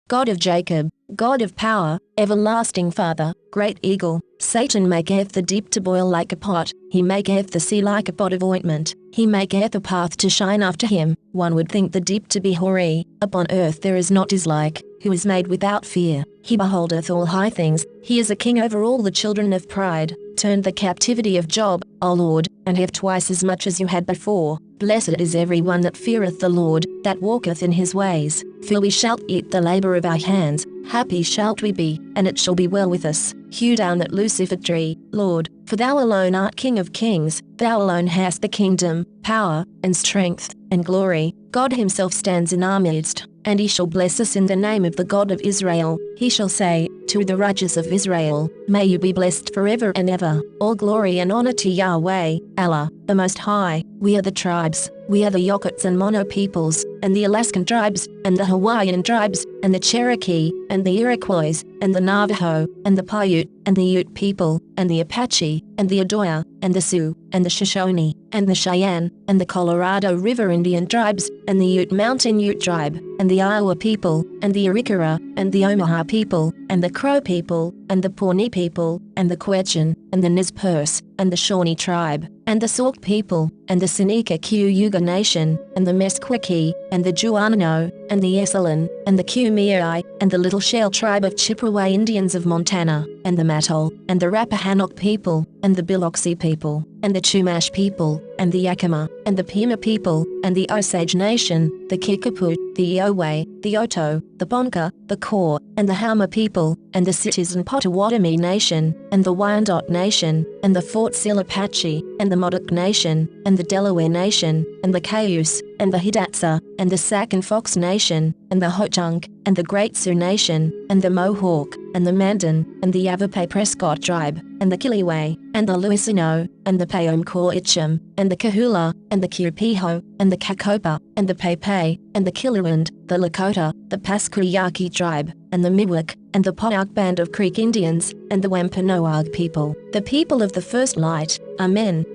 God of Jacob, God of power, everlasting Father, great eagle. Satan maketh the deep to boil like a pot, he maketh the sea like a pot of ointment, he maketh a path to shine after him. One would think the deep to be hoary, upon earth there is not his like, who is made without fear. He beholdeth all high things, he is a king over all the children of pride. Turn the captivity of Job, O Lord, and have twice as much as you had before. Blessed is every one that feareth the Lord, that walketh in his ways. For we shall eat the labor of our hands, happy shalt we be, and it shall be well with us. Hew down that lucifer tree, Lord, for thou alone art King of kings, thou alone hast the kingdom, power, and strength, and glory. God himself stands in our midst, and he shall bless us in the name of the God of Israel. He shall say, to the righteous of Israel, may you be blessed forever and ever. All glory and honor to Yahweh, Allah, the Most High. We are the tribes, we are the Yokuts and Mono peoples, and the Alaskan tribes, and the Hawaiian tribes, and the Cherokee, and the Iroquois, and the Navajo, and the Paiute, and the Ute people, and the Apache, and the Odoya, and the Sioux, and the Shoshone, and the Cheyenne, and the Colorado River Indian tribes, and the Ute Mountain Ute tribe, and the Iowa people, and the Arikara, and the Omaha people, and the Crow people, and the Pawnee people, and the Quechan, and the Nez Perce, and the Shawnee tribe, and the Sauk people, and the Seneca Cayuga Nation, and the Meskwaki, and the Juanano, and the Esselen, and the Kumeyaay, and the Little Shell tribe of Chippewa Indians of Montana, and the Mattole, and the Rappahannock people, and the Biloxi people, and the Chumash people, and the Yakima, and the Pima people, and the Osage Nation, the Kickapoo, the Iowa, the Oto, the Ponca, the Kaw, and the Houma people, and the Citizen Potawatomi Nation, and the Wyandot Nation, and the Fort Sill Apache, and the Modoc Nation, and the Delaware Nation, and the Cayuse, and the Hidatsa, and the Sac and Fox Nation, and the Ho-Chunk, and the Great Sioux Nation, and the Mohawk, and the Mandan, and the Yavapai Prescott tribe, and the Kiliway, and the Louisino, and the Payom-Coitcham, and the Kahula, and the Kiripiho, and the Kakopa, and the Pepe, and the Killerand, the Lakota, the Pasquayaki tribe, and the Miwok, and the Ponouk Band of Creek Indians, and the Wampanoag people, the people of the first light. Amen.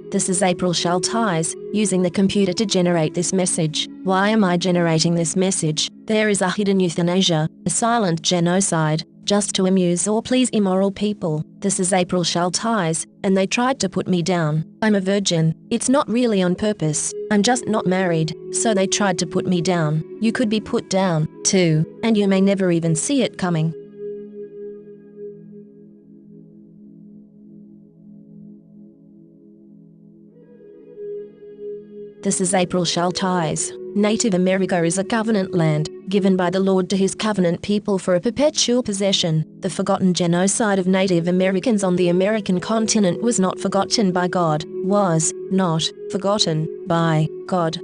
This is April Schulthies, using the computer to generate this message. Why am I generating this message? There is a hidden euthanasia, a silent genocide, just to amuse or please immoral people. This is April Schulthies, and they tried to put me down. I'm a virgin. It's not really on purpose. I'm just not married, so they tried to put me down. You could be put down, too, and you may never even see it coming. This is April Schulthies. Native America is a covenant land, given by the Lord to his covenant people for a perpetual possession. The forgotten genocide of Native Americans on the American continent was not forgotten by God, was not forgotten by God.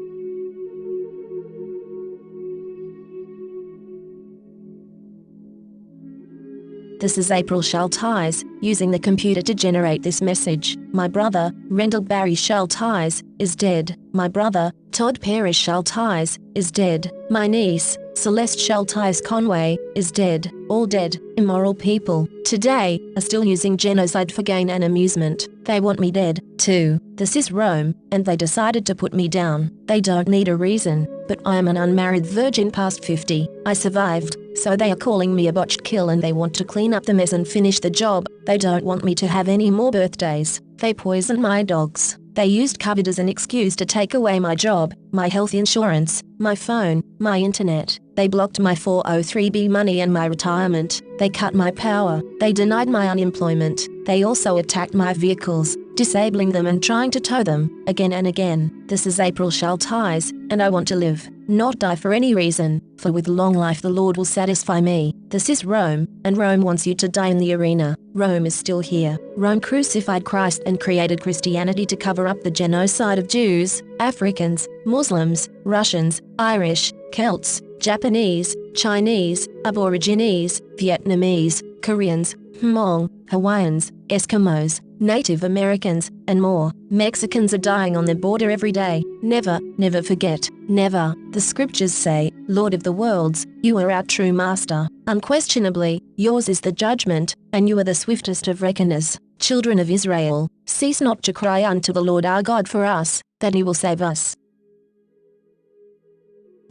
This is April Schulthies, using the computer to generate this message. My brother, Rendell Barry Schulthies, is dead. My brother, Todd Parrish Schulthies, is dead. My niece, Celeste Schulthies Conway, is dead. All dead, immoral people, today, are still using genocide for gain and amusement. They want me dead, too. This is Rome, and they decided to put me down. They don't need a reason, but I am an unmarried virgin past 50. I survived, so they are calling me a botched kill and they want to clean up the mess and finish the job. They don't want me to have any more birthdays. They poisoned my dogs. They used COVID as an excuse to take away my job, my health insurance, my phone, my internet. They blocked my 403b money and my retirement. They cut my power. They denied my unemployment. They also attacked my vehicles, disabling them and trying to tow them, again and again. This is April Schulthies, and I want to live, not die for any reason, for with long life the Lord will satisfy me. This is Rome, and Rome wants you to die in the arena. Rome is still here. Rome crucified Christ and created Christianity to cover up the genocide of Jews, Africans, Muslims, Russians, Irish, Celts, Japanese, Chinese, Aborigines, Vietnamese, Koreans, Hmong, Hawaiians, Eskimos, Native Americans, and more. Mexicans are dying on the border every day. Never, never forget, never. The scriptures say, Lord of the worlds, you are our true master. Unquestionably, yours is the judgment, and you are the swiftest of reckoners. Children of Israel, cease not to cry unto the Lord our God for us, that he will save us.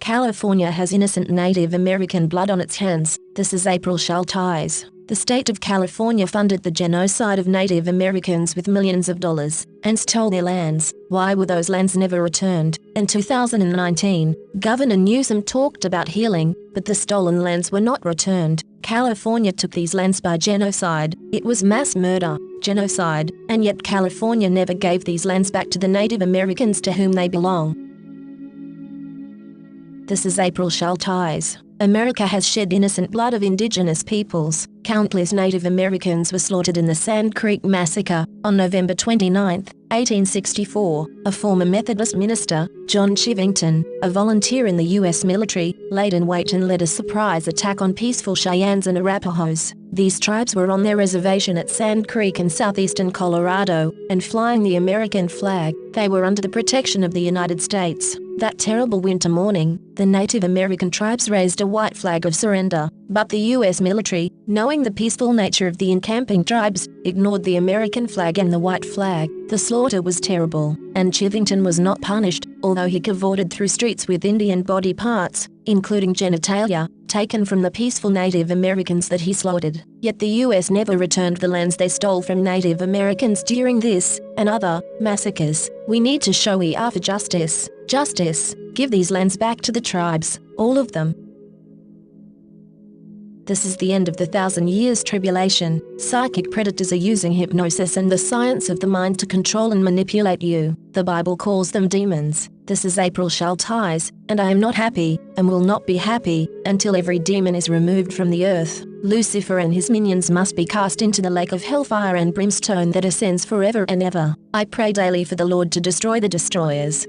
California has innocent Native American blood on its hands. This is April Schulthies. The state of California funded the genocide of Native Americans with millions of dollars, and stole their lands. Why were those lands never returned? In 2019, Governor Newsom talked about healing, but the stolen lands were not returned. California took these lands by genocide. It was mass murder, genocide, and yet California never gave these lands back to the Native Americans to whom they belong. This is April Schulthies. America has shed innocent blood of indigenous peoples. Countless Native Americans were slaughtered in the Sand Creek Massacre. On November 29, 1864, a former Methodist minister, John Chivington, a volunteer in the U.S. military, laid in wait and led a surprise attack on peaceful Cheyennes and Arapahoes. These tribes were on their reservation at Sand Creek in southeastern Colorado, and flying the American flag. They were under the protection of the United States. That terrible winter morning, the Native American tribes raised a white flag of surrender, but the U.S. military, knowing the peaceful nature of the encamping tribes, ignored the American flag and the white flag. The slaughter was terrible, and Chivington was not punished, although he cavorted through streets with Indian body parts, including genitalia, taken from the peaceful Native Americans that he slaughtered. Yet the U.S. never returned the lands they stole from Native Americans during this and other massacres. We need to show we are for justice. Justice. Give these lands back to the tribes, all of them. This is the end of the 1,000 years tribulation. Psychic predators are using hypnosis and the science of the mind to control and manipulate you. The Bible calls them demons. This is April Schulthies, and I am not happy, and will not be happy, until every demon is removed from the earth. Lucifer and his minions must be cast into the lake of hellfire and brimstone that ascends forever and ever. I pray daily for the Lord to destroy the destroyers.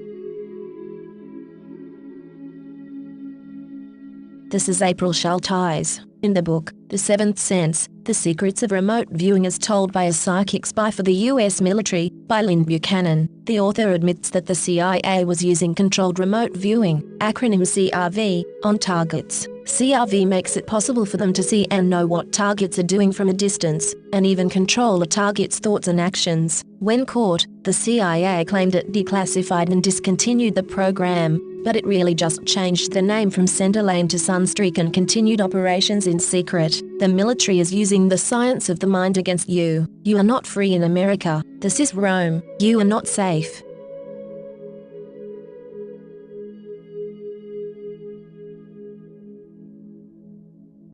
This is April Schulthies. In the book, The Seventh Sense, The Secrets of Remote Viewing as Told by a Psychic Spy for the U.S. Military, by Lynn Buchanan, the author admits that the CIA was using controlled remote viewing, acronym CRV, on targets. CRV makes it possible for them to see and know what targets are doing from a distance, and even control a target's thoughts and actions. When caught, the CIA claimed it declassified and discontinued the program, but it really just changed the name from Center Lane to Sunstreak and continued operations in secret. The military is using the science of the mind against you. You are not free in America. This is Rome. You are not safe.